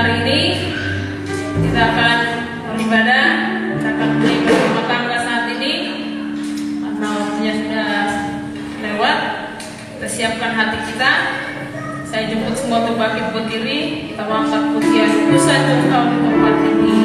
kali ini kita akan beribadah, kita akan mulai berumah tangga saat ini karena waktunya sudah lewat. Kita siapkan hati kita. Saya jemput semua untuk bangkit berdiri. Kita angkat pujian Pusat Engkau di tempat ini.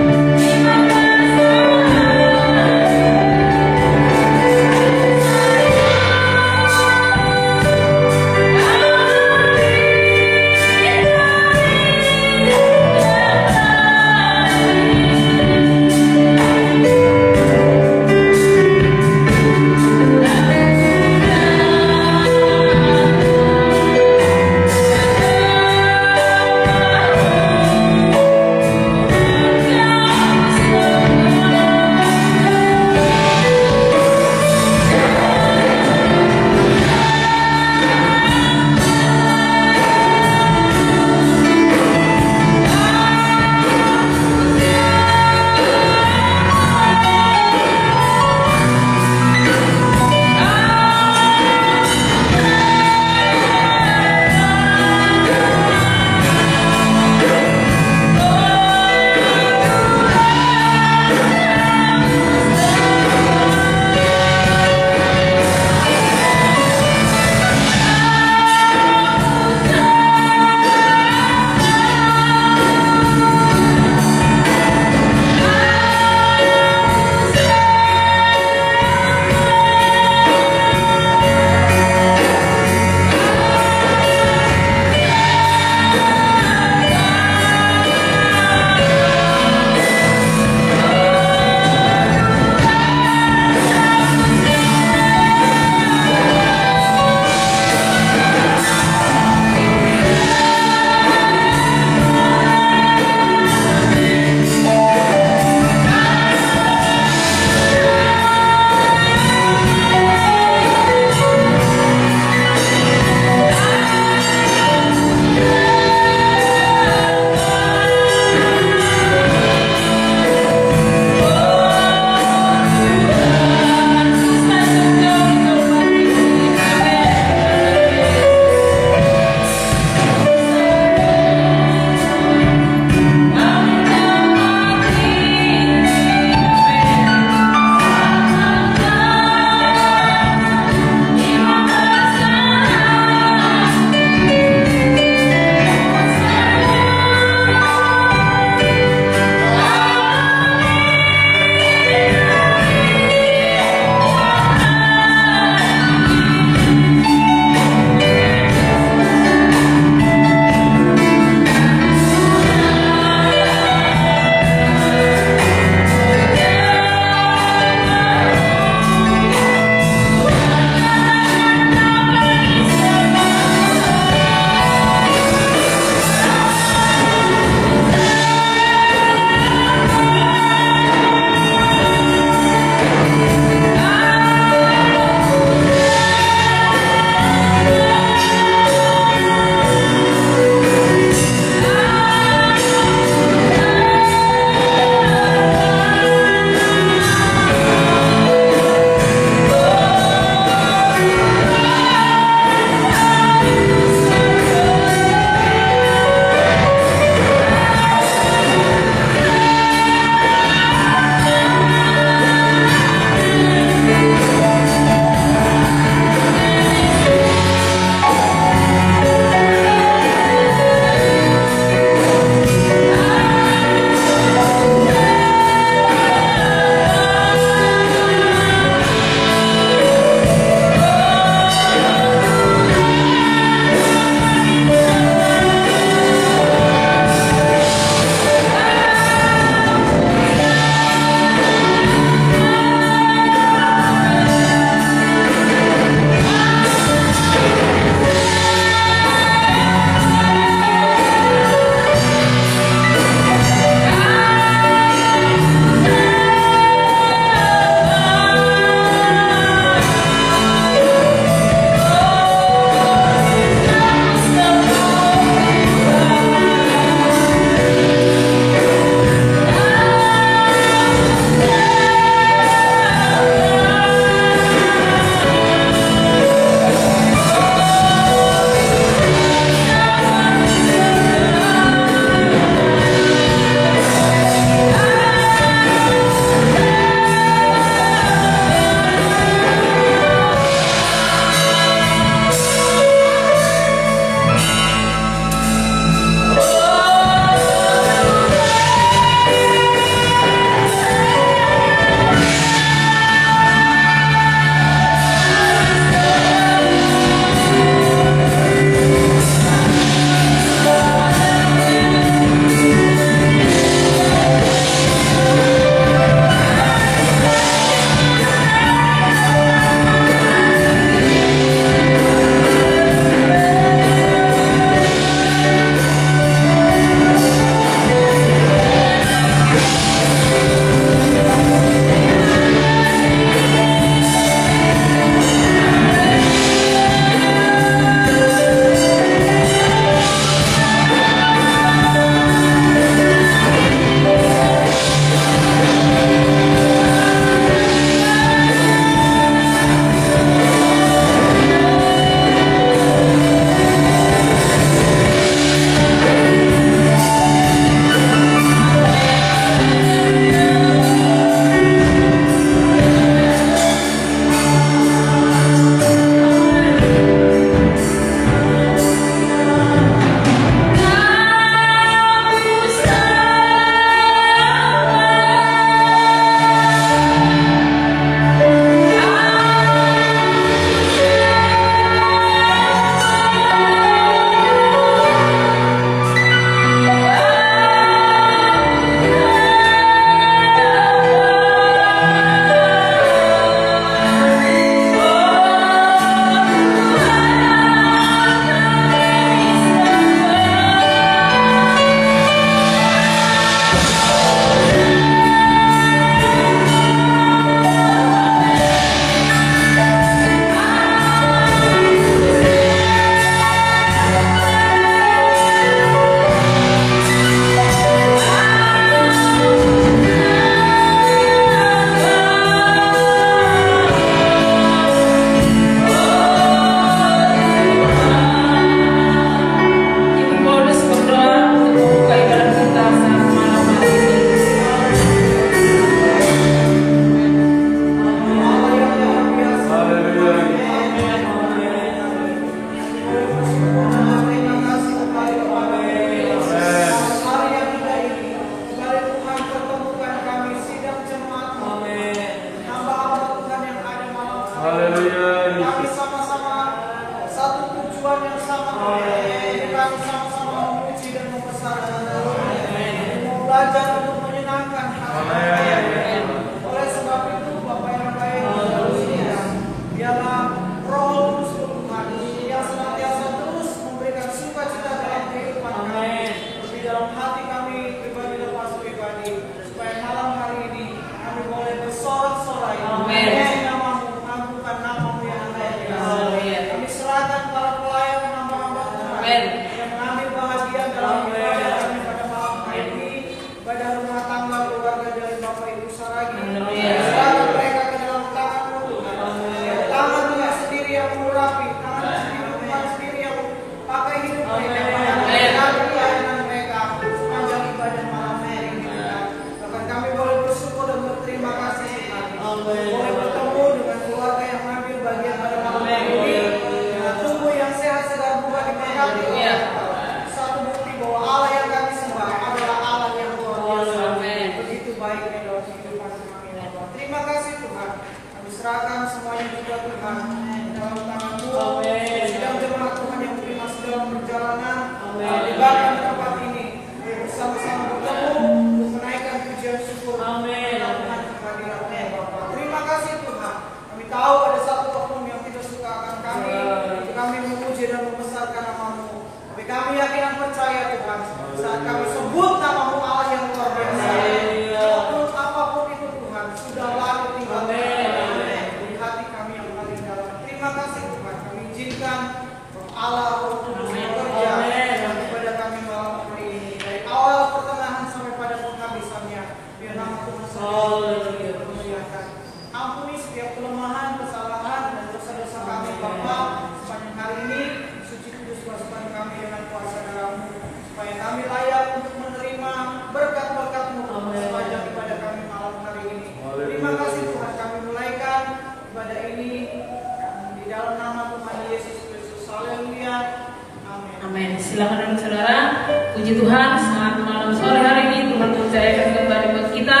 Silakan saudara, puji Tuhan, saat malam sore hari ini Tuhan percayakan kembali buat kita,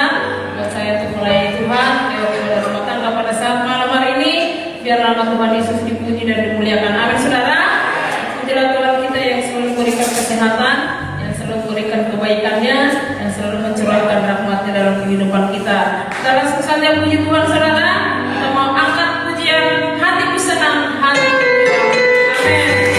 buat saya untuk melayani Tuhan, lewat ibadah rumah tangga pada saat malam hari ini. Biar nama Tuhan Yesus dipuji dan dimuliakan. Amin saudara. Pujilah Tuhan kita yang selalu memberikan kesehatan, yang selalu memberikan kebaikannya, yang selalu mencurahkan rahmatnya dalam kehidupan kita. Kita langsung saja puji Tuhan saudara. Kita mau angkat pujian hatiku senang, hatiku riang. Amin. Amin.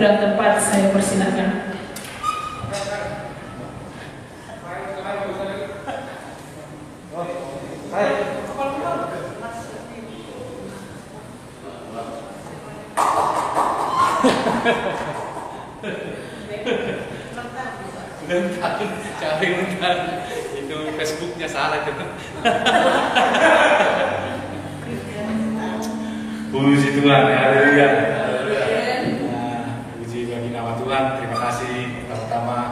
dan tempat, saya persilakan. Bentar, itu Facebooknya salah itu. Puji Tuhan, haleluya. Puji bagi nama Tuhan. Terima kasih pertama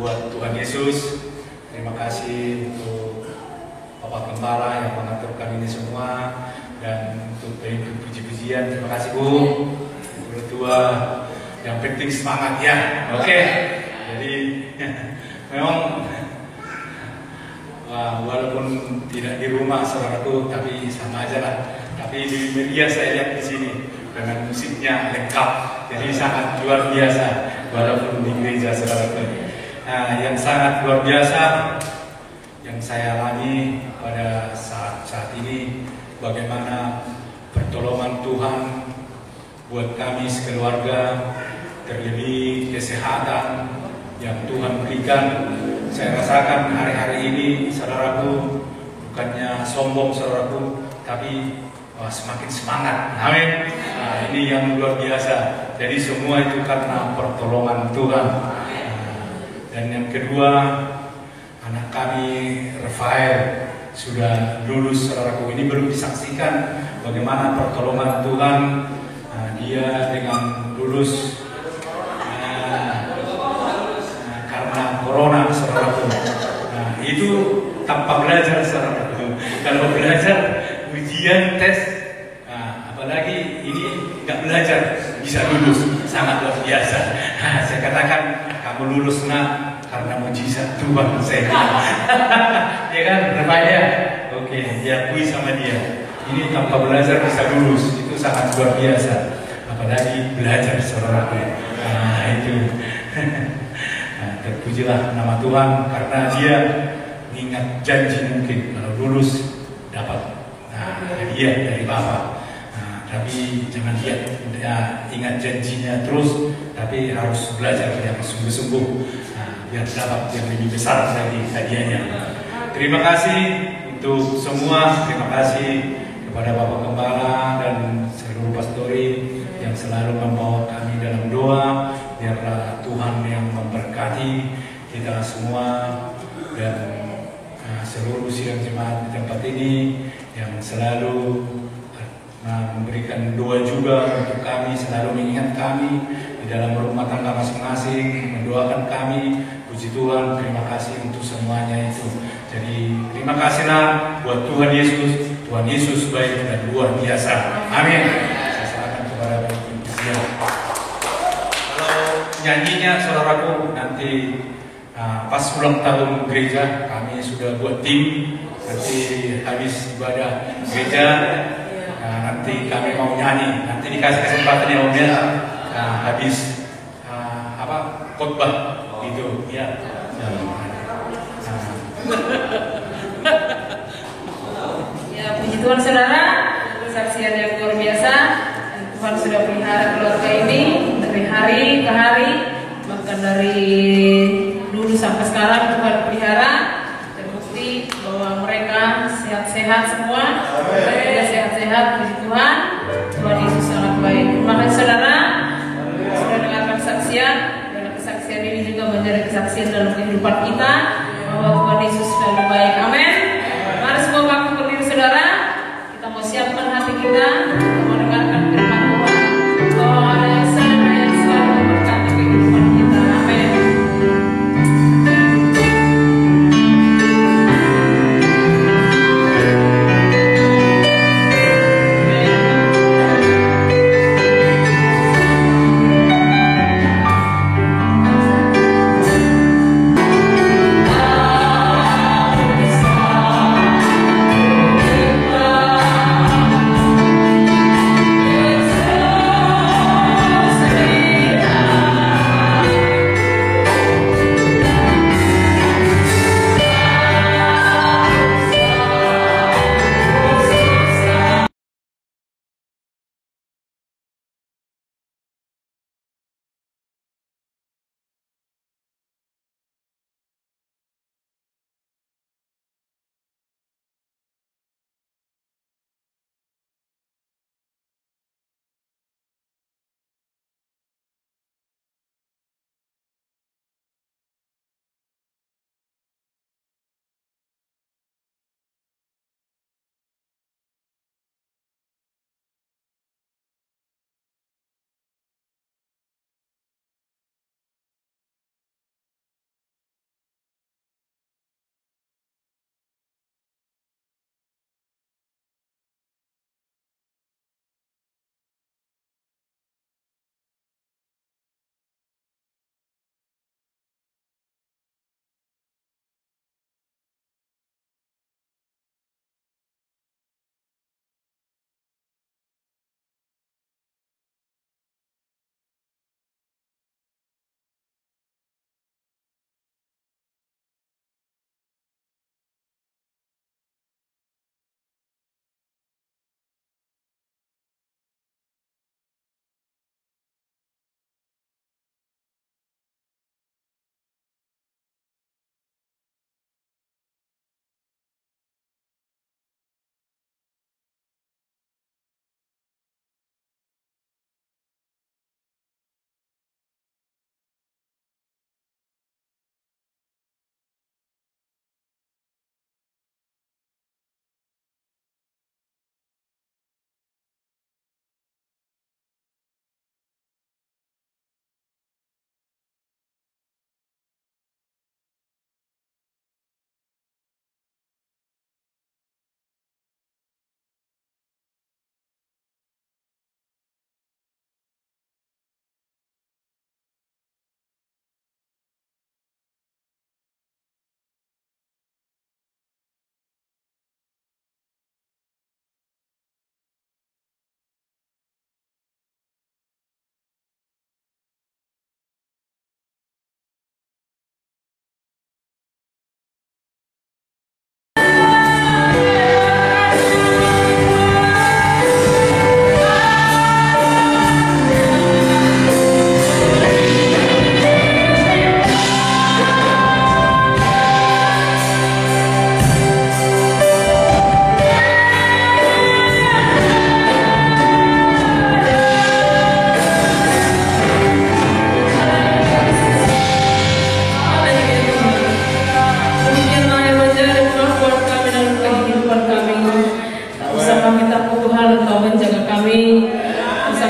buat Tuhan Yesus. Terima kasih untuk Bapak Gembala yang mengaturkan ini semua, dan untuk puji-pujian. Terima kasih Bu. Berdua, yang penting semangat ya. Oke. Jadi memang walaupun tidak di rumah saudaraku, tapi sama aja lah. Tapi di media saya lihat di sini dengan musiknya lengkap, jadi sangat luar biasa walaupun di gereja saudaraku. Nah, yang sangat luar biasa yang saya alami pada saat ini, bagaimana pertolongan Tuhan buat kami sekeluarga, terlebih kesehatan yang Tuhan berikan. Saya rasakan hari-hari ini saudaraku, bukannya sombong saudaraku, tapi semakin semangat. Amin. Nah, ini yang luar biasa. Jadi semua itu karena pertolongan Tuhan. Dan yang kedua, anak kami Rafael sudah lulus saudaraku. Ini belum disaksikan bagaimana pertolongan Tuhan. Dia dengan lulus karena corona saudaraku. Nah, itu tanpa belajar saudaraku. Kalau belajar ujian tes, apalagi ini nggak belajar bisa lulus, sangat luar biasa. Saya katakan kamu lulus nak karena mujizat Tuhan saya. Ya kan, Rafael ya? Oke, diakui sama dia. Ini tanpa belajar bisa lulus, itu sangat luar biasa. Apalagi belajar saudaraku. Nah itu. Terpujilah nama Tuhan karena dia ingat janji, mungkin kalau lulus dapat hadiah dari Bapa. Tapi jangan dia ingat janjinya terus, tapi harus belajar yang sungguh-sungguh biar dapat yang lebih besar dari hadiahnya. Terima kasih untuk semua. Terima kasih kepada Bapak Gembala dan seluruh pastori yang selalu membawa kami dalam doa. Biarlah Tuhan yang memberkati kita semua dan seluruh sidang jemaat di tempat ini yang selalu memberikan doa juga untuk kami, selalu mengingat kami di dalam rumah tangga masing-masing, mendoakan kami. Puji Tuhan, terima kasih untuk semuanya itu. Jadi terima kasihlah buat Tuhan Yesus. Tuhan Yesus baik dan luar biasa. Amin. Saya serahkan kepada Bapak Ibu. Kalau nyanyinya saudaraku nanti pas ulang tahun gereja kami sudah buat tim. Nanti habis ibadah gereja nanti kami mau nyanyi. Nanti dikasih kesempatan yang mobil habis khotbah gitu ya. Ya, puji Tuhan saudara, kesaksian yang luar biasa. Tuhan sudah pelihara keluarga ini dari hari ke hari, bahkan dari dulu sampai sekarang Tuhan pelihara. Terbukti bahwa mereka sehat-sehat semua. Mereka sehat-sehat, puji Tuhan. Tuhan Yesus sangat baik. Terima kasih saudara sudah dengarkan kesaksian. Dan kesaksian ini juga menjadi kesaksian dalam kehidupan kita bahwa Tuhan Yesus selalu baik. Amin. Mari semua bangkit berdiri saudara. Kita mau siapkan hati kita untuk mendengarkan firman Tuhan. Bahwa ada yang selalu memberkati kehidupan kita. Amin.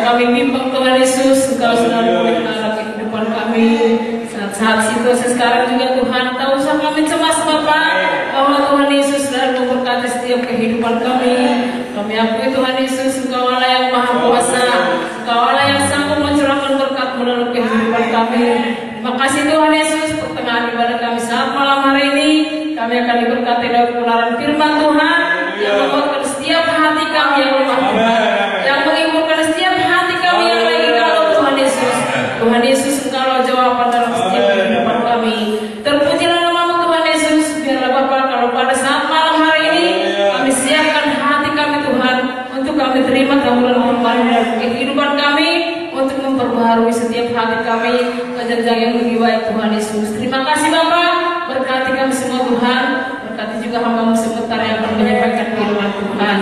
kami bimbang Tuhan Yesus, Engkau selalu memelihara kehidupan kami. Saat-saat situasi sekarang juga Tuhan, tak usah kami cemas Bapa, bahwa Tuhan Yesus selalu memberkati setiap kehidupan kami. Kami akui Tuhan Yesus, Engkau Allah yang Maha Kuasa, Engkau Allah yang sanggup mencurahkan berkat melalui kehidupan kami. Terima kasih Tuhan Yesus, pertengahan ibadah kami saat malam hari ini, kami akan diberkati dengan kebenaran firman Tuhan yang menguatkan setiap hati kami yang lemah, yang menghiburkan setiap hati kami yang lagi galau. Tuhan Yesus, Tuhan Yesus, Engkau jawaban dalam setiap kehidupan kami. Terpujilah namamu Tuhan Yesus. Biarlah Bapa, kalau pada saat malam hari ini kami siapkan hati kami Tuhan, untuk kami terima taburan firman dalam kehidupan kami, untuk memperbaharui setiap hati kami ke jenjang yang lebih baik Tuhan Yesus. Terima kasih Bapa, berkati kami semua Tuhan, berkati juga hamba-Mu sebentar yang akan menyampaikan firman Tuhan.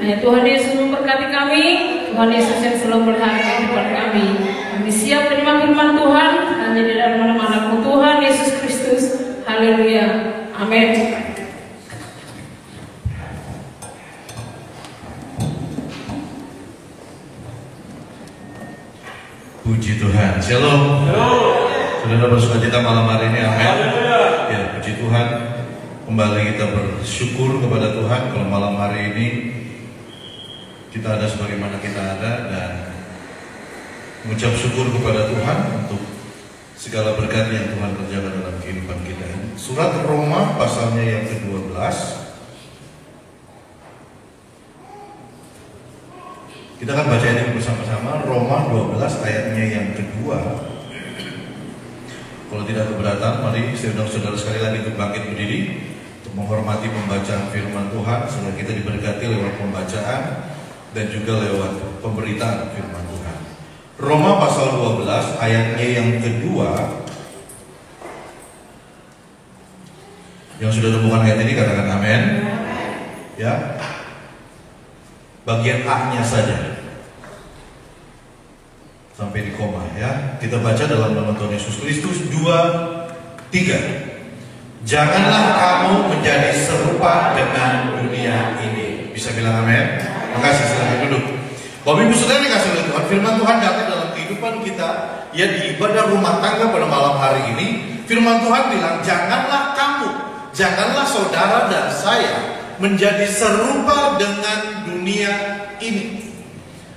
Hanya Tuhan Yesus memberkati kami, Tuhan Yesus yang selalu melihara kehidupan kami. Kami siap terima firman Tuhan hanya di dalam nama anakmu Tuhan Yesus Kristus. Haleluya, amin. Puji Tuhan, shalom. Saudara bersukacita malam hari ini, amin. Ya, puji Tuhan. Kembali kita bersyukur kepada Tuhan kalau malam hari ini kita ada sebagaimana kita ada, dan mengucap syukur kepada Tuhan untuk segala berkat yang Tuhan kerjakan dalam kehidupan kita ini. Surat Roma pasalnya yang ke-12. Kita akan baca ini bersama-sama. Roma 12 ayatnya yang kedua. Kalau tidak keberatan, mari saya undang saudara sekali lagi untuk bangkit berdiri untuk menghormati pembacaan firman Tuhan, sehingga kita diberkati lewat pembacaan dan juga lewat pemberitaan firman Tuhan. Roma pasal 12 ayatnya yang kedua. Yang sudah temukan ayat ini katakan amin. Ya. Bagian A-nya saja sampai di koma ya. Kita baca dalam nama Tuhan Yesus Kristus 2, 3. Janganlah kamu menjadi serupa dengan dunia ini. Bisa bilang amin? Makasih, silakan duduk. Bapak Ibu Saudara dikasih oleh Tuhan, firman Tuhan datang dalam kehidupan kita ya, di ibadah rumah tangga pada malam hari ini. Firman Tuhan bilang, janganlah kamu, janganlah saudara dan saya menjadi serupa dengan dunia ini.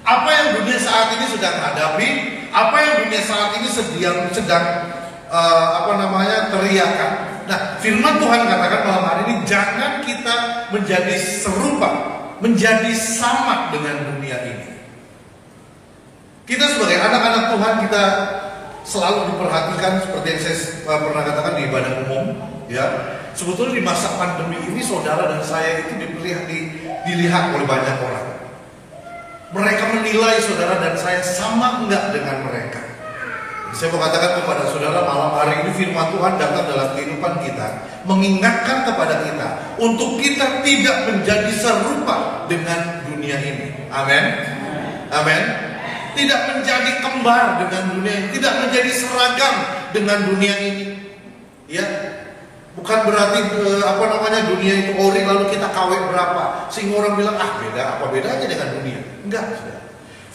Apa yang dunia saat ini sedang hadapi, apa yang dunia saat ini sedang teriakan. Nah, firman Tuhan katakan malam hari ini, jangan kita menjadi serupa, menjadi sama dengan dunia ini. Kita sebagai anak-anak Tuhan, kita selalu diperhatikan seperti yang saya pernah katakan di ibadah umum ya. Sebetulnya di masa pandemi ini saudara dan saya itu dilihat oleh banyak orang. Mereka menilai saudara dan saya sama enggak dengan mereka. Saya mau katakan kepada saudara malam hari ini, firman Tuhan datang dalam kehidupan kita, mengingatkan kepada kita untuk kita tidak menjadi serupa dengan dunia ini. Amin. Amin. Tidak menjadi kembar dengan dunia ini, tidak menjadi seragam dengan dunia ini. Ya. Bukan berarti dunia itu ori lalu kita kawin berapa sehingga orang bilang beda, apa bedanya dengan dunia? Enggak.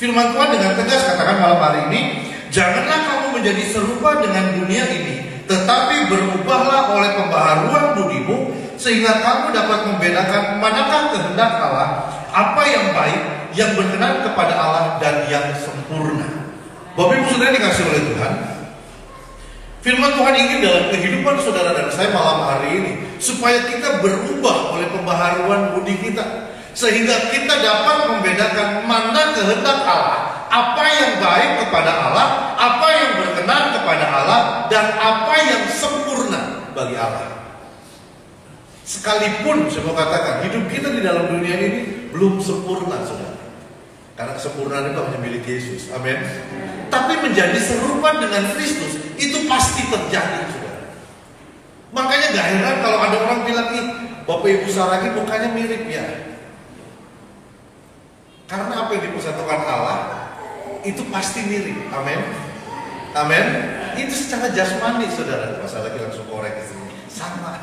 Firman Tuhan dengan tegas katakan malam hari ini, janganlah kamu menjadi serupa dengan dunia ini, tetapi berubahlah oleh pembaharuan budimu, sehingga kamu dapat membedakan manakah kehendak Allah, apa yang baik, yang berkenan kepada Allah, dan yang sempurna. Bapak Ibu Saudara dikasih oleh Tuhan, firman Tuhan ingin dalam kehidupan saudara dan saya malam hari ini, supaya kita berubah oleh pembaharuan budi kita, sehingga kita dapat membedakan mana kehendak Allah, apa yang baik kepada Allah, apa yang berkenan kepada Allah, dan apa yang sempurna bagi Allah. Sekalipun saya mau katakan, hidup kita di dalam dunia ini belum sempurna saudara, karena kesempurnaan itu hanya milik Yesus. Amin. Tapi menjadi serupa dengan Kristus itu pasti terjadi saudara. Makanya gak heran kalau ada orang bilang, Bapak Ibu Saragi mukanya mirip ya. Karena apa yang dipersatukan Allah itu pasti mirip. Amin. Amin. Itu secara jasmani saudara. Masalah langsung korek ke sini. Sama.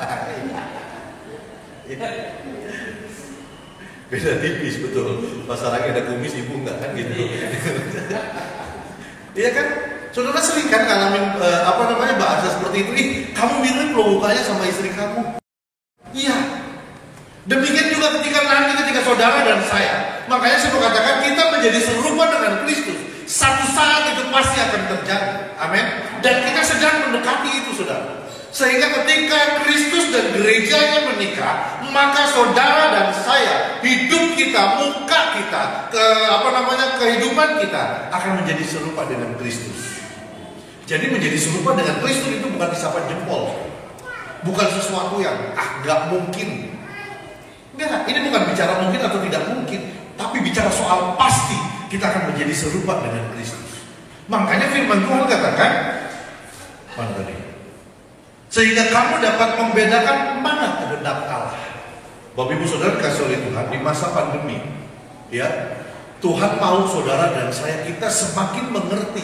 Beda tipis, betul. Pas lagi ada kumis, ibu enggak kan gitu. Iya kan? Saudara sering kan ngalamin bahasa seperti itu. Ih, kamu mirip loh mukanya sama istri kamu. Iya. Demikian juga ketika saudara dan saya. Makanya saya mau katakan kita menjadi serupa dengan Kristus. Satu saat itu pasti akan terjadi. Amin. Dan kita sedang mendekati itu, saudara. Sehingga ketika Kristus dan gerejanya menikah, maka saudara dan saya, hidup kita, muka kita, kehidupan kita akan menjadi serupa dengan Kristus. Jadi menjadi serupa dengan Kristus itu bukan isapan jempol, bukan sesuatu yang nggak mungkin. Enggak, ini bukan bicara mungkin atau tidak mungkin, tapi bicara soal pasti kita akan menjadi serupa dengan Kristus. Makanya firman Tuhan katakan, mana tadi? Sehingga kamu dapat membedakan mana kehendak Allah. Bapak Ibu Saudara kasih oleh Tuhan, di masa pandemi, ya, Tuhan mau saudara dan saya kita semakin mengerti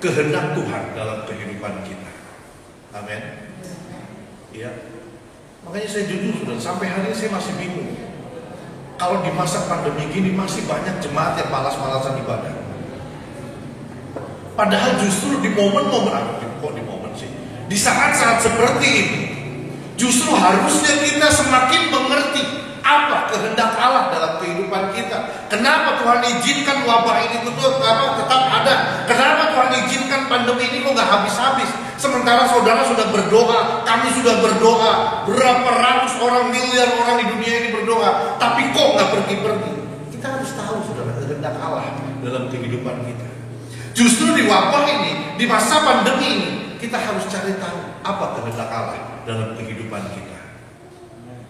kehendak Tuhan dalam kehidupan kita. Amin. Ya. Makanya saya jujur saudara, sampai hari ini saya masih bingung. Kalau di masa pandemi gini masih banyak jemaat yang malas-malasan ibadah. Padahal justru di momen-momen di saat-saat seperti ini, justru harusnya kita semakin mengerti apa kehendak Allah dalam kehidupan kita. Kenapa Tuhan izinkan wabah ini tetap ada? Kenapa Tuhan izinkan pandemi ini kok nggak habis-habis? Sementara saudara sudah berdoa, kami sudah berdoa, berapa ratus orang, miliar orang di dunia ini berdoa, tapi kok nggak pergi-pergi? Kita harus tahu saudara kehendak Allah dalam kehidupan kita. Justru di wabah ini, di masa pandemi ini, kita harus cari tahu apa kehendak Allah dalam kehidupan kita.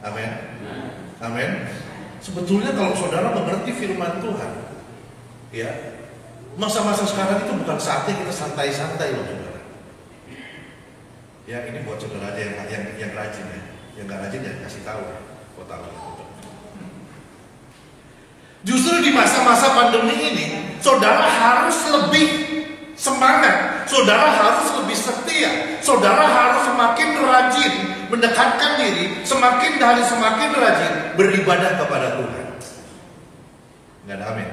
Amin. Amin. Sebetulnya kalau saudara mengerti firman Tuhan, ya, masa-masa sekarang itu bukan saatnya kita santai-santai loh saudara. Ya, ini buat saudara aja yang rajin ya. Yang nggak rajin ya kasih tahu. Kau tahu. Justru di masa-masa pandemi ini, saudara harus lebih semangat, saudara harus lebih setia, saudara harus semakin rajin mendekatkan diri, semakin rajin beribadah kepada Tuhan. Nggak ada amin?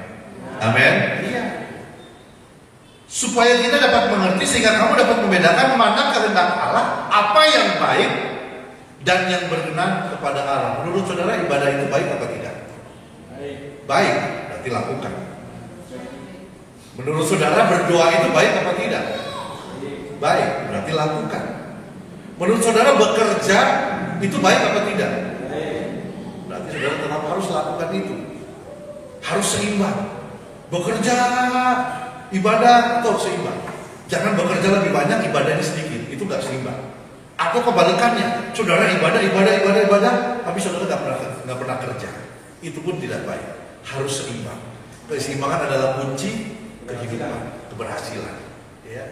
Amin? Iya. Supaya kita dapat mengerti, sehingga kamu dapat membedakan mana kehendak Allah, apa yang baik dan yang berkenan kepada Allah. Menurut saudara ibadah itu baik apa tidak? Baik, berarti lakukan. Menurut saudara berdoa itu baik apa tidak? Baik, berarti lakukan. Menurut saudara bekerja itu baik apa tidak? Berarti saudara tetap harus lakukan itu. Harus seimbang. Bekerja, ibadah atau seimbang. Jangan bekerja lebih banyak, ibadahnya sedikit. Itu gak seimbang. Atau kebalikannya, saudara ibadah, tapi saudara gak pernah kerja. Itu pun tidak baik. Harus seimbang. Keseimbangan adalah kunci kehidupan, keberhasilan. Ya.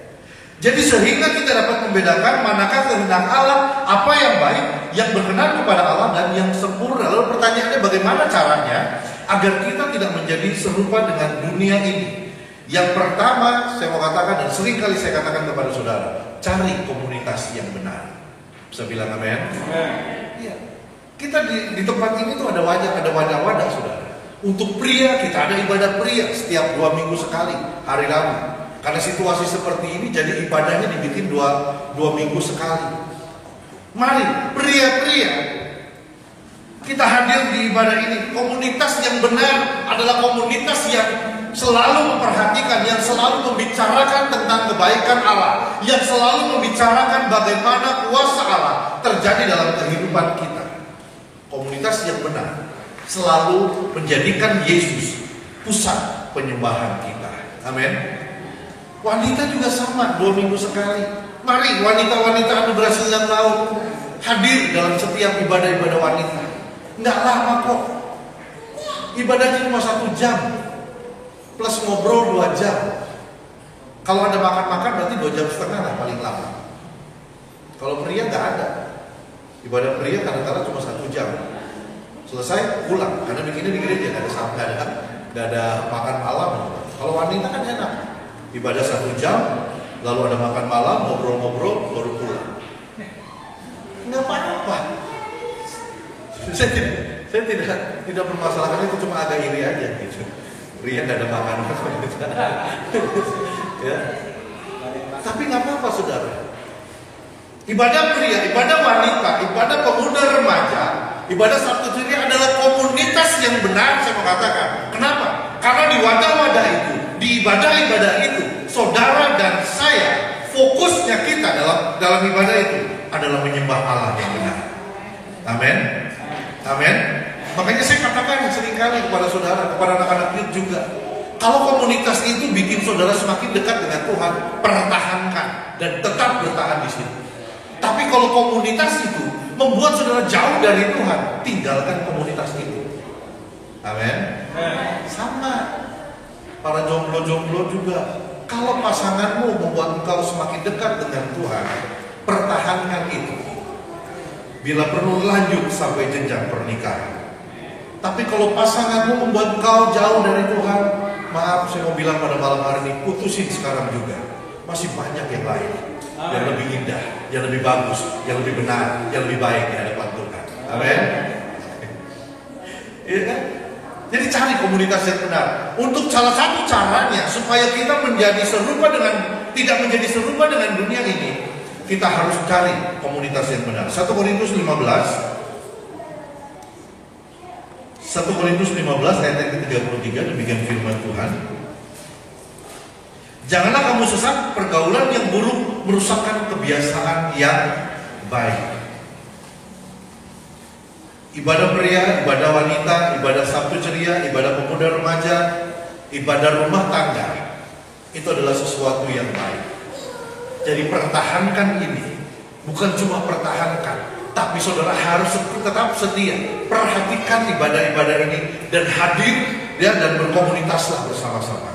Jadi sehingga kita dapat membedakan manakah kehendak Allah, apa yang baik, yang berkenan kepada Allah dan yang sempurna. Lalu pertanyaannya bagaimana caranya agar kita tidak menjadi serupa dengan dunia ini? Yang pertama saya mau katakan dan sering kali saya katakan kepada saudara, cari komunitas yang benar. Bisa bilang amin? Iya. Kita di tempat ini tuh ada wadah-wadah saudara. Untuk pria kita ada ibadah pria setiap 2 minggu sekali hari Rabu. Karena situasi seperti ini jadi ibadahnya dibikin 2 minggu sekali. Mari pria-pria kita hadir di ibadah ini. Komunitas yang benar adalah komunitas yang selalu memperhatikan, yang selalu membicarakan tentang kebaikan Allah, yang selalu membicarakan bagaimana kuasa Allah terjadi dalam kehidupan kita. Komunitas yang benar selalu menjadikan Yesus pusat penyembahan kita. Amin. Wanita juga sama, 2 minggu sekali. Mari wanita-wanita Anugerah Silang Laut hadir dalam setiap ibadah-ibadah wanita. Nggak lama kok. Ibadahnya cuma 1 jam plus ngobrol 2 jam. Kalau ada makan-makan berarti 2 jam setengah lah paling lama. Kalau pria nggak ada. Ibadah pria kadang-kadang cuma 1 jam. Selesai pulang karena bikinnya di gereja, nggak ada makan malam. Kalau wanita kan enak, ibadah 1 jam, lalu ada makan malam, ngobrol-ngobrol, baru pulang. Nggak apa-apa. Saya tidak permasalahkan itu, cuma agak iri aja gitu. Rian ada makanan. Ya. Tapi nggak apa-apa saudara. Ibadah pria, ibadah wanita, ibadah pemuda remaja, ibadah Sabtu Ceria adalah komunitas yang benar, saya mau katakan. Kenapa? Karena di wadah-wadah itu, di ibadah-ibadah itu, saudara dan saya, fokusnya kita dalam ibadah itu adalah menyembah Allah yang benar. Amin. Amin. Makanya saya katakan seringkali kepada saudara, kepada anak-anak youth juga, kalau komunitas itu bikin saudara semakin dekat dengan Tuhan, pertahankan dan tetap bertahan di situ. Tapi kalau komunitas itu membuat saudara jauh dari Tuhan, tinggalkan komunitas itu. Amin. Sama para jomblo-jomblo juga, kalau pasanganmu membuat engkau semakin dekat dengan Tuhan, pertahankan itu. Bila perlu lanjut sampai jenjang pernikahan. Tapi kalau pasanganmu membuat engkau jauh dari Tuhan, maaf saya mau bilang pada malam hari ini, putusin sekarang juga. Masih banyak yang lain, yang lebih indah, yang lebih bagus, yang lebih benar, yang lebih baik di hadapan Tuhan. Amin. Iya kan? Jadi cari komunitas yang benar. Untuk salah satu caranya supaya kita menjadi serupa tidak menjadi serupa dengan dunia ini, kita harus cari komunitas yang benar. 1 Korintus 15 ayat yang ke-33, demikian firman Tuhan. Janganlah kamu sesat, pergaulan yang buruk merusakkan kebiasaan yang baik. Ibadah pria, ibadah wanita, ibadah Sabtu Ceria, ibadah pemuda remaja, ibadah rumah tangga, itu adalah sesuatu yang baik. Jadi pertahankan ini. Bukan cuma pertahankan, tapi saudara harus tetap setia. Perhatikan ibadah-ibadah ini dan hadir dan berkomunitaslah bersama-sama.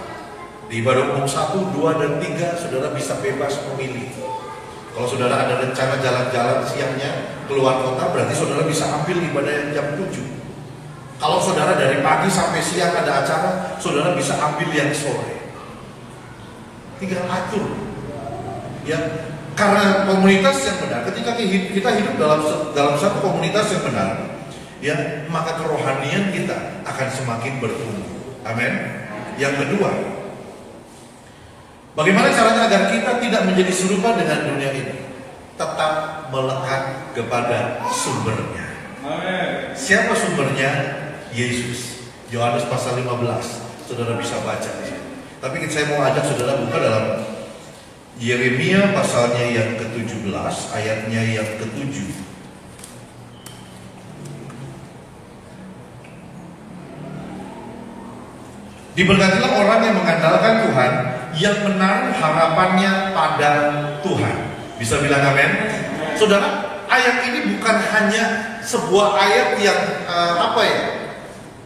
Di ibadah umum 1, 2, dan 3 saudara bisa bebas memilih. Kalau saudara ada rencana jalan-jalan siangnya keluar kota, berarti saudara bisa ambil ibadah yang jam 7. Kalau saudara dari pagi sampai siang ada acara, saudara bisa ambil yang sore. Tinggal atur. Ya, karena komunitas yang benar, ketika kita hidup dalam satu komunitas yang benar, ya, maka kerohanian kita akan semakin bertumbuh. Amin. Yang kedua, bagaimana caranya agar kita tidak menjadi serupa dengan dunia ini? Tetap melekat kepada sumbernya. Amin. Siapa sumbernya? Yesus. Yohanes pasal 15. Saudara bisa baca di sini. Tapi saya mau ajak saudara buka dalam Yeremia pasalnya yang ke-17, ayatnya yang ke-7. Diberkatilah orang yang mengandalkan Tuhan, yang menaruh harapannya pada Tuhan. Bisa bilang amin? Saudara, ayat ini bukan hanya sebuah ayat yang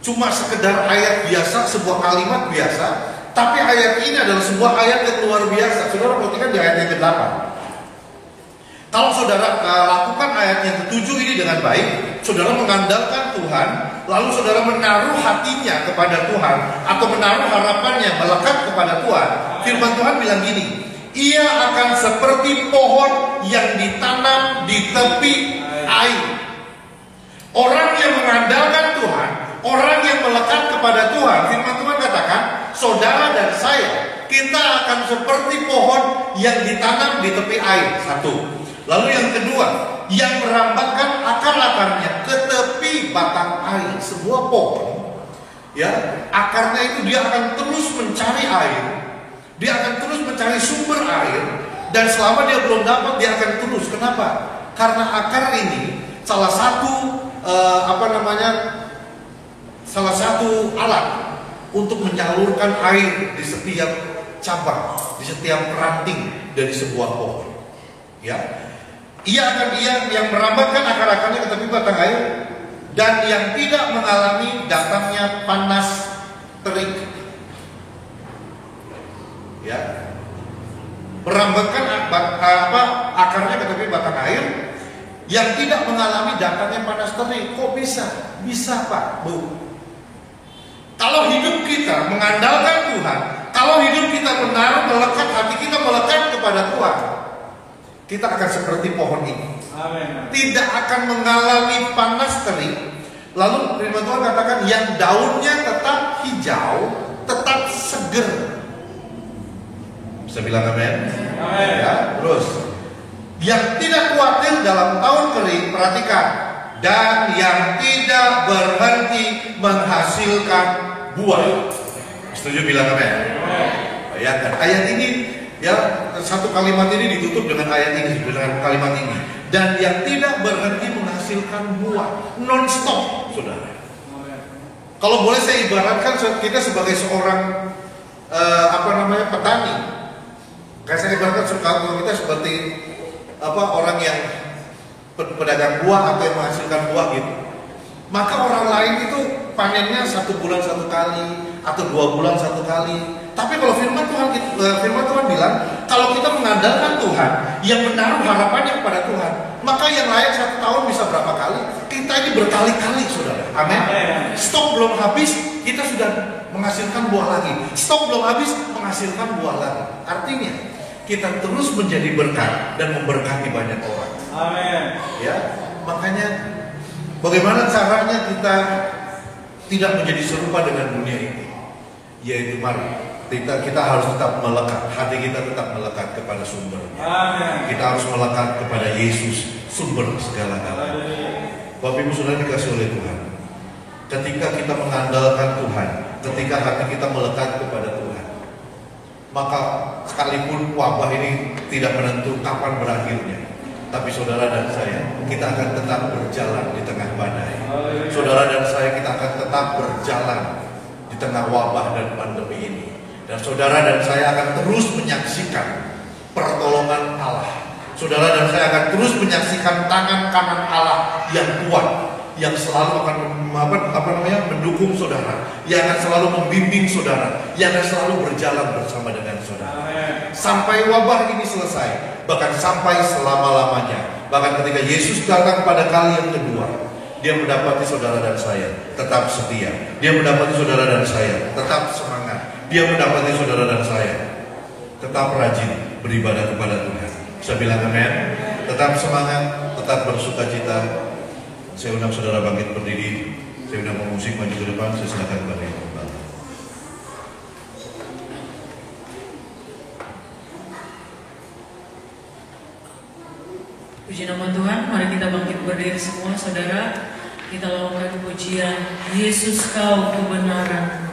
cuma sekedar ayat biasa, sebuah kalimat biasa. Tapi ayat ini adalah sebuah ayat yang luar biasa. Saudara perhatikan di ayat yang ke-8. Kalau saudara lakukan ayat yang ke-7 ini dengan baik, saudara mengandalkan Tuhan, lalu saudara menaruh hatinya kepada Tuhan, atau menaruh harapannya melekat kepada Tuhan. Firman Tuhan bilang gini, ia akan seperti pohon yang ditanam di tepi air. Orang yang mengandalkan Tuhan, orang yang melekat kepada Tuhan, firman Tuhan katakan, saudara dan saya, kita akan seperti pohon yang ditanam di tepi air. Satu. Lalu yang kedua, yang merambatkan akar-akarnya ke tepi batang air. Sebuah pohon, ya, akarnya itu dia akan terus mencari air, dia akan terus mencari sumber air, dan selama dia belum dapat, dia akan terus. Kenapa? Karena akar ini salah satu salah satu alat untuk menyalurkan air di setiap cabang, di setiap ranting dari sebuah pohon. Ya, ia yang merambatkan akar-akarnya ke tepi batang air, dan yang tidak mengalami datangnya panas terik. Ya, merambatkan akarnya ke tepi batang air, yang tidak mengalami datangnya panas terik. Kok bisa? Bisa, Pak, Bu. Kalau hidup kita mengandalkan Tuhan, kalau hidup kita melekat, hati kita melekat kepada Tuhan, kita akan seperti pohon ini. Amen. Tidak akan mengalami panas terik, Lalu firman Tuhan katakan yang daunnya tetap hijau, tetap seger. Bisa bilang amin? Amin. Ya, terus yang tidak khawatir dalam tahun kering, perhatikan, dan yang tidak berhenti menghasilkan buah. Setuju bilang amin? Bayangkan ayat ini, ya, satu kalimat ini ditutup dengan ayat ini, dengan kalimat ini. Dan yang tidak berhenti menghasilkan buah, non-stop, saudara. Kalau boleh saya ibaratkan kita sebagai seorang petani. Kayak saya ibaratkan kalau kita seperti orang yang pedagang buah atau yang menghasilkan buah gitu. Maka orang lain itu panennya 1 bulan 1 kali atau 2 bulan 1 kali. Tapi kalau firman Tuhan bilang, kalau kita mengandalkan Tuhan, yang menaruh harapannya kepada Tuhan, maka yang lain 1 tahun bisa berapa kali? Kita ini berkali-kali, saudara. Amin. Stok belum habis, kita sudah menghasilkan buah lagi. Stok belum habis, menghasilkan buah lagi. Artinya, kita terus menjadi berkat dan memberkati banyak orang. Amin. Ya, makanya bagaimana caranya kita tidak menjadi serupa dengan dunia ini? Yaitu mari kita harus tetap melekat, hati kita tetap melekat kepada sumbernya. Amin. Kita harus melekat kepada Yesus, sumber segala-galanya. Bapak Ibu Saudara dikasih oleh Tuhan. Ketika kita mengandalkan Tuhan, ketika hati kita melekat kepada Tuhan, maka sekalipun wabah ini tidak menentu kapan berakhirnya, tapi saudara dan saya, kita akan tetap berjalan di tengah badai. Saudara dan saya, kita akan tetap berjalan di tengah wabah dan pandemi ini. Dan saudara dan saya akan terus menyaksikan pertolongan Allah. Saudara dan saya akan terus menyaksikan tangan kanan Allah yang kuat, yang selalu akan mendukung saudara, yang akan selalu membimbing saudara, yang akan selalu berjalan bersama dengan saudara. Sampai wabah ini selesai, bahkan sampai selama-lamanya. Bahkan ketika Yesus datang pada kali yang kedua, Dia mendapati saudara dan saya tetap setia. Dia mendapati saudara dan saya tetap semangat. Dia mendapati saudara dan saya tetap rajin beribadah kepada Tuhan. Bisa bilang amin? Tetap semangat, tetap bersuka cita. Saya undang saudara bangkit berdiri. Saya undang pemusik maju ke depan. Saya silakan balik. Puji nama Tuhan, mari kita bangkit berdiri semua saudara. Kita lakukan pujian Yesus Kau kebenaran.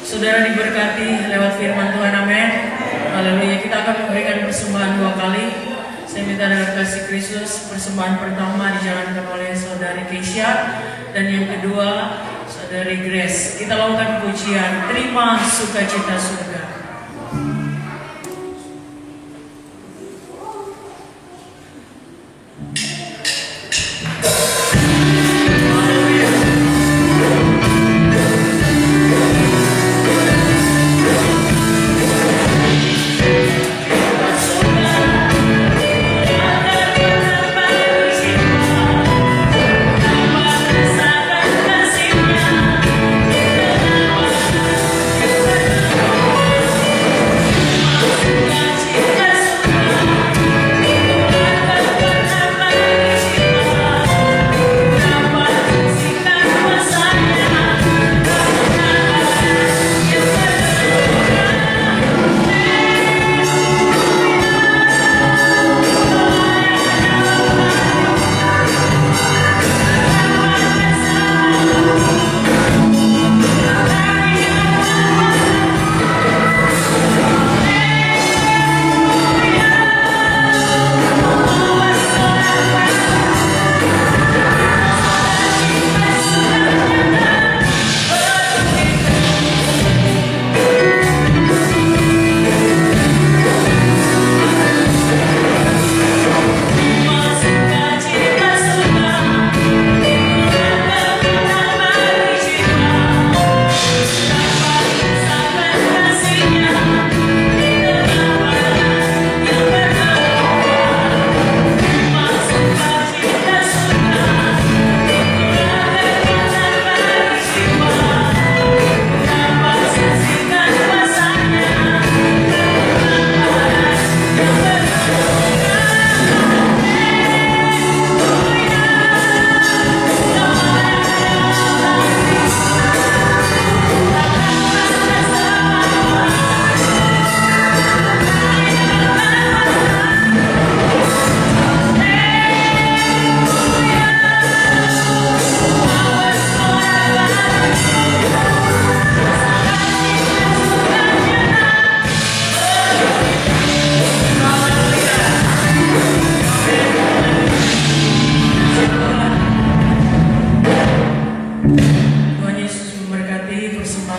Saudara diberkati lewat firman Tuhan, amin. Haleluya. Kita akan memberikan persembahan 2 kali. Saya minta dalam kasih Kristus, persembahan pertama dijalankan oleh saudari Keisha, dan yang kedua saudari Grace. Kita lakukan pujian, terima sukacita surga. Kasihnya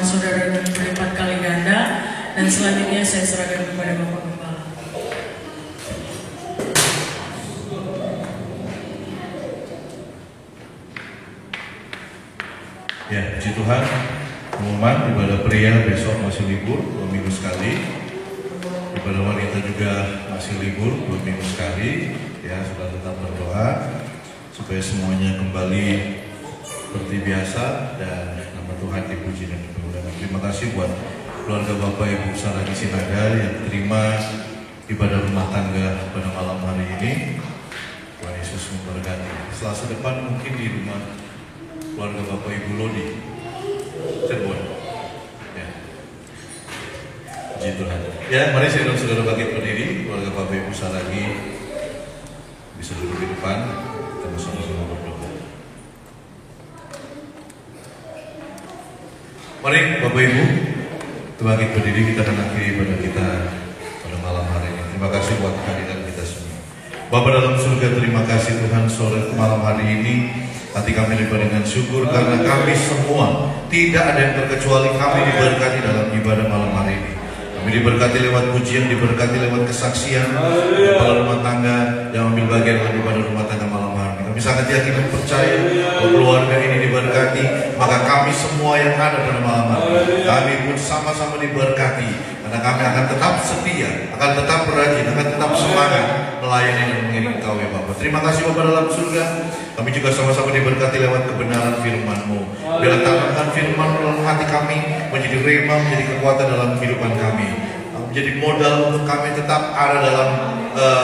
saudara dengan berlipat kali ganda. Dan selanjutnya saya serahkan kepada Bapak Gembala. Ya, puji Tuhan. Pengumuman ibadah pria besok masih libur 2 minggu sekali. Ibadah wanita juga masih libur 2 minggu sekali. Ya, sudah tetap berdoa supaya semuanya kembali seperti biasa dan nama Tuhan dipuji dan dimuliakan. Terima kasih buat keluarga Bapak Ibu Saragi Sinaga yang terima ibadah rumah tangga pada malam hari ini. Tuhan Yesus memberkati. Selasa depan mungkin di rumah keluarga Bapak Ibu Lodi, Cirebon. Ya. Puji Tuhan. Ya, mari saudara bangkit berdiri, keluarga Bapak Ibu Saragi bisa duduk di depan, kita bersama-sama berdoa. Mari Bapak Ibu, bangkit berdiri, kita akan akhiri ibadah kita pada malam hari ini. Terima kasih buat kehadiran kita semua. Bapa dalam surga, terima kasih Tuhan sore malam hari ini. Hati kami limpah dengan syukur karena kami semua tidak ada yang terkecuali kami diberkati dalam ibadah malam hari ini. Kami diberkati lewat pujian, diberkati lewat kesaksian kepala rumah tangga yang ambil bagian dalam ibadah rumah tangga malam hari ini. Kami sangat yakin dan percaya bahwa keluarga ini diberkati, maka kami semua yang ada pada malam hari ini, kami pun sama-sama diberkati karena kami akan tetap setia, akan tetap rajin, akan tetap semangat melayani dan mengiring Engkau ya Bapa. Terima kasih Bapa dalam surga. Kami juga sama-sama diberkati lewat kebenaran firman-Mu. Biarlah tanamkan firman dalam hati kami menjadi rema, menjadi kekuatan dalam kehidupan kami, menjadi modal untuk kami tetap ada dalam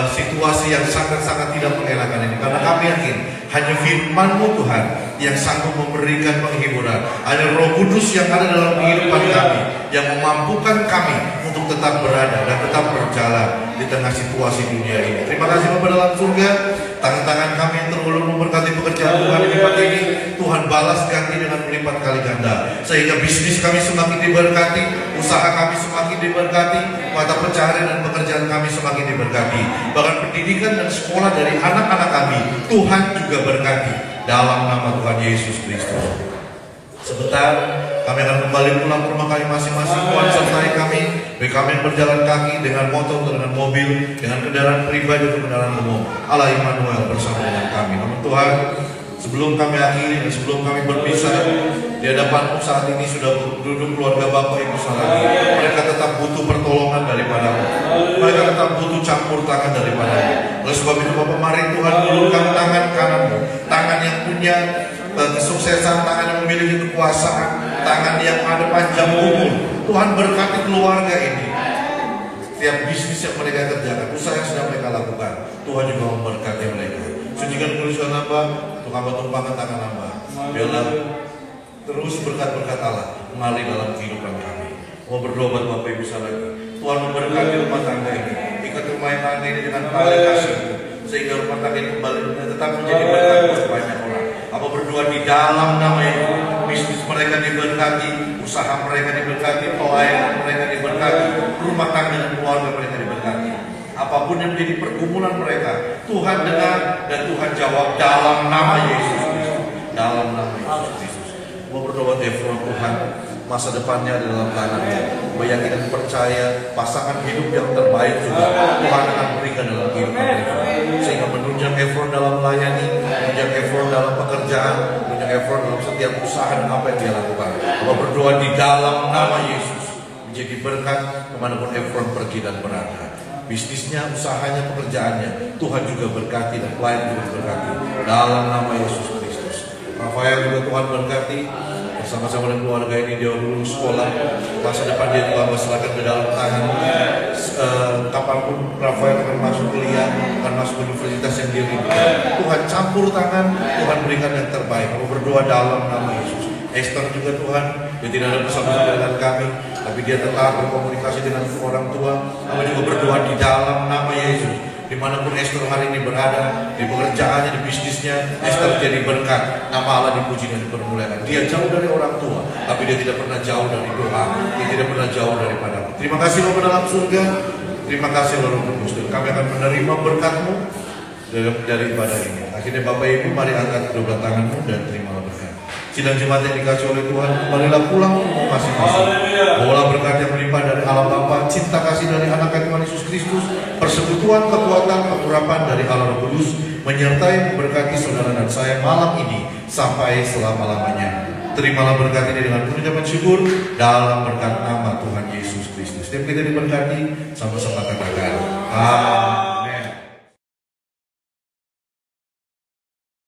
situasi yang sangat-sangat tidak mengenakan ini. Karena kami yakin hanya firman-Mu Tuhan yang sanggup memberikan penghiburan. Hanya Roh Kudus yang ada dalam kehidupan kami yang memampukan kami untuk tetap berada dan tetap berjalan di tengah situasi dunia ini. Terima kasih Bapa dalam surga. Tangan-tangan kami yang terulur memberkati pekerjaan Tuhan di tempat ini, Tuhan balas ganti dengan melipat kali ganda, sehingga bisnis kami semakin diberkati, usaha kami semakin diberkati, mata pencaharian dan pekerjaan kami semakin diberkati. Bahkan pendidikan dan sekolah dari anak-anak kami, Tuhan juga berkati dalam nama Tuhan Yesus Kristus. Sebentar kami akan kembali pulang ke rumah kami masing-masing. Tuhan sertai kami, baik kami yang berjalan kaki, dengan motor, dengan mobil, dengan kendaraan pribadi atau kendaraan umum. Allah Immanuel bersama dengan kami. Namun Tuhan, sebelum kami akhiri dan sebelum kami berpisah, di hadapan saat ini sudah duduk keluarga Bapak Ibu Saragi. Mereka tetap butuh pertolongan daripada-Mu. Mereka tetap butuh campur tangan daripada-Mu. Oleh sebab itu Bapak, mari Tuhan ulurkan tangan kanan-Mu, tangan yang punya kesuksesan, tangan yang memiliki kekuasaan, tangan yang ada panjang umur. Tuhan berkati keluarga ini. Setiap bisnis yang mereka kerjakan, usaha yang sedang mereka lakukan, Tuhan juga memberkati mereka. Sucikan tulisan hamba, untuk hamba tumpahkan tangan hamba. Biarlah terus berkat-berkat Allah mengalir dalam kehidupan kami. Mau berdoa buat Bapak Ibu Saragi. Tuhan memberkati rumah tangga ini. Ikat rumah tangga ini dengan tali kasih-Mu, sehingga rumah tangga ini kembali tetap menjadi berkat buat banyak orang. Apa berdoa di dalam nama Yesus, bisnis mereka diberkati, usaha mereka diberkati, pelayanan mereka diberkati, rumah tangga dan keluarga mereka diberkati. Apapun yang menjadi pergumulan mereka, Tuhan dengar dan Tuhan jawab dalam nama Yesus Kristus. Dalam nama Yesus Kristus. Mau berdoa Efron, Tuhan, masa depannya ada dalam tangan-Mu. Bayangin dan percaya pasangan hidup yang terbaik juga Tuhan akan berikan dalam kehidupan mereka, sehingga menunjang Efron dalam melayani, menunjang Efron dalam pekerjaan, menunjang Efron dalam setiap usaha dan apa yang dia lakukan. Bapak berdoa di dalam nama Yesus menjadi berkat kemanapun Efron pergi dan berada. Bisnisnya, usahanya, pekerjaannya, Tuhan juga berkati dan pelayan juga berkati dalam nama Yesus Kristus. Rafael juga Tuhan berkati bersama-sama dengan keluarga ini. Dia lulus sekolah, masa depan dia Tuhan serahkan ke dalam tangan. Kapanpun Rafael akan masuk kuliah, akan masuk universitas yang dia rindukan, Tuhan campur tangan, Tuhan berikan yang terbaik. Kami berdoa dalam nama Yesus. Esther juga Tuhan, dia tidak ada bersama-sama dengan kami, tapi dia tetap berkomunikasi dengan orang tua. Kami juga berdoa di dalam nama Yesus. Dimanapun Esther hari ini berada, di pekerjaannya, di bisnisnya, Esther jadi berkat. Nama Allah dipuji dan dipermuliakan. Dia jauh dari orang tua, tapi dia tidak pernah jauh dari doa. Dia tidak pernah jauh daripada-Mu. Terima kasih Bapa dalam surga. Terima kasih Roh Kudus. Kami akan menerima berkat-Mu dari ibadah ini. Akhirnya Bapak Ibu, mari angkat kedua tangan-Mu dan terimalah berkat. Sidang jemaat yang dikasih oleh Tuhan, kembalilah pulang ke rumah masing-masing. Bawalah berkat yang melimpah dari Allah Bapa, cinta kasih dari Anak Tuhan Yesus Kristus, persekutuan kekuatan kekurapan dari Allah Roh Kudus, menyertai memberkati saudara dan saya malam ini sampai selama-lamanya. Terimalah berkat ini dengan pengucapan syukur dalam berkat nama Tuhan Yesus Kristus. Setiap kita diberkati, sama-sama katakan amin.